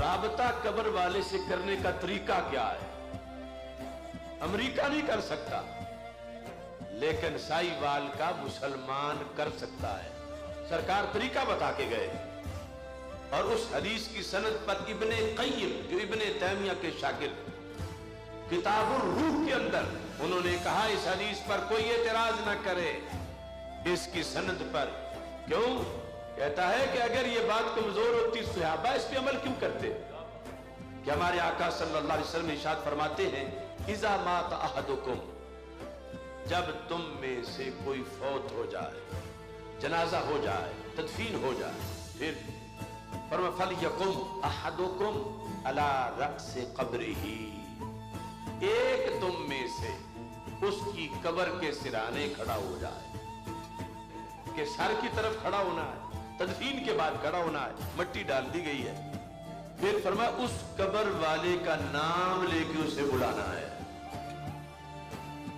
رابطہ قبر والے سے کرنے کا طریقہ کیا ہے؟ امریکہ نہیں کر سکتا، لیکن سائی وال کا مسلمان کر سکتا ہے۔ سرکار طریقہ بتا کے گئے، اور اس حدیث کی سند پر ابن قیم جو ابن تیمیہ کے شاگرد کتاب الروح کے اندر انہوں نے کہا اس حدیث پر کوئی اعتراض نہ کرے اس کی سند پر۔ کیوں؟ کہتا ہے کہ اگر یہ بات کمزور ہوتی صحابہ اس پہ عمل کیوں کرتے؟ کہ ہمارے آقا صلی اللہ علیہ وسلم ارشاد فرماتے ہیں اذا مات احدکم، جب تم میں سے کوئی فوت ہو جائے، جنازہ ہو جائے، تدفین ہو جائے، پھر فرمایا فَلْيَقُمْ أَحَدُكُمْ عَلَى رَأْسِ قَبْرِهِ، ایک تم میں سے اس کی قبر کے سرانے کھڑا ہو جائے، کہ سر کی طرف کھڑا ہونا ہے، تدفین کے بعد کھڑا ہونا ہے، مٹی ڈال دی گئی ہے، پھر فرمایا اس قبر والے کا نام لے کے اسے بلانا ہے،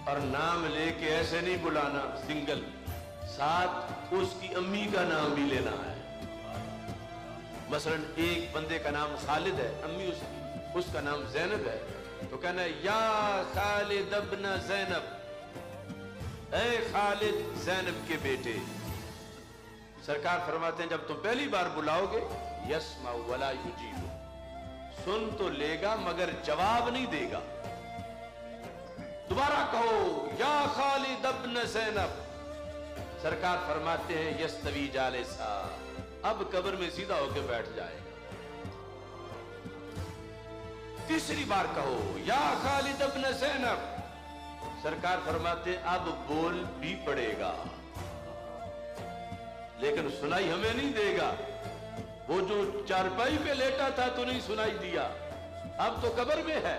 اور نام لے کے ایسے نہیں بلانا سنگل، ساتھ اس کی امی کا نام بھی لینا ہے۔ مثلا ایک بندے کا نام خالد ہے، امی اس کا نام زینب ہے، تو کہنا ہے یا خالد ابن زینب، اے خالد زینب کے بیٹے۔ سرکار فرماتے ہیں جب تم پہلی بار بلاؤ گے یسمع ولا یجیب، سن تو لے گا مگر جواب نہیں دے گا۔ دوبارہ کہو یا خالد ابن زینب، سرکار فرماتے ہیں یستوی جالسا، اب قبر میں سیدھا ہو کے بیٹھ جائے گا۔ تیسری بار کہو یا خالد ابن زینب، سرکار فرماتے ہیں اب بول بھی پڑے گا، لیکن سنائی ہمیں نہیں دے گا۔ وہ جو چارپائی پہ لیٹا تھا تو نہیں سنائی دیا، اب تو قبر میں ہے،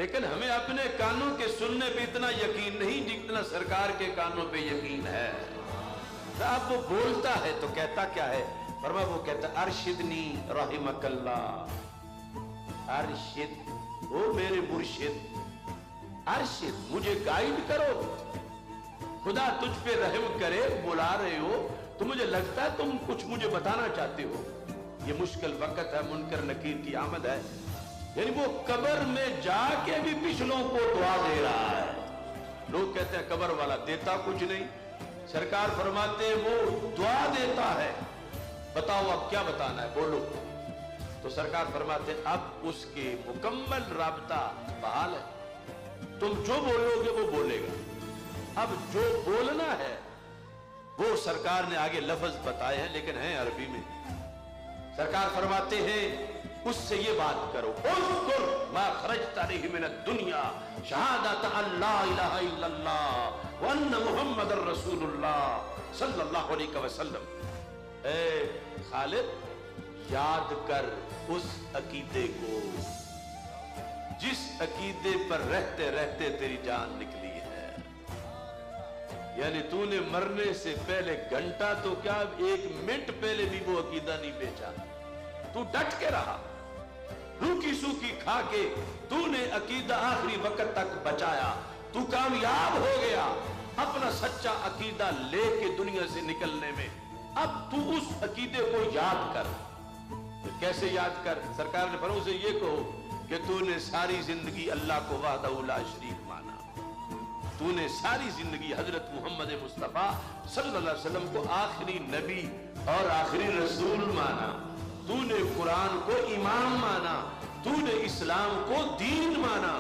لیکن ہمیں اپنے کانوں کے سننے پہ اتنا یقین نہیں جتنا سرکار کے کانوں پہ یقین ہے۔ اب وہ بولتا ہے تو کہتا کیا ہے؟ فرمایا وہ کہتا ارشدنی رحمک اللہ، ارشد، او میرے مرشد، ارشد مجھے گائیڈ کرو، خدا تجھ پہ رحم کرے، بلا رہے ہو تو مجھے لگتا ہے تم کچھ مجھے بتانا چاہتے ہو، یہ مشکل وقت ہے، منکر نکیر کی آمد ہے۔ یعنی وہ قبر میں جا کے بھی پچھلوں کو دعا دے رہا ہے۔ لوگ کہتے ہیں قبر والا دیتا کچھ نہیں، سرکار فرماتے ہیں وہ دعا دیتا ہے، بتاؤ اب کیا بتانا ہے، بولو۔ تو سرکار فرماتے ہیں اب اس کے مکمل رابطہ بحال ہے، تم جو بولو گے وہ بولے گا۔ اب جو بولنا ہے وہ سرکار نے آگے لفظ بتائے ہیں لیکن ہیں عربی میں۔ سرکار فرماتے ہیں اس سے یہ بات کرو اذکر ما خرجت علیہ من الدنیا شہادت ان لا الہ الا اللہ وان محمد رسول اللہ صلی اللہ علیہ وسلم۔ اے خالد یاد کر اس عقیدے کو جس عقیدے پر رہتے رہتے تیری جان نکلی ہے، یعنی تو نے مرنے سے پہلے گھنٹہ تو کیا ایک منٹ پہلے بھی وہ عقیدہ نہیں بیچا، تو ڈٹ کے رہا، روکی سوکی کھا کے تو نے عقیدہ آخری وقت تک بچایا، تو کامیاب ہو گیا اپنا سچا عقیدہ لے کے دنیا سے نکلنے میں۔ اب تو اس عقیدے کو یاد کر۔ کیسے یاد کر؟ سرکار نے فرمایا سے یہ کہو کہ تو نے ساری زندگی اللہ کو وحدہ لا شریک مانا، تو نے ساری زندگی حضرت محمد مصطفیٰ صلی اللہ علیہ وسلم کو آخری نبی اور آخری رسول مانا، تو نے قرآن کو امام مانا، تو نے اسلام کو دین مانا،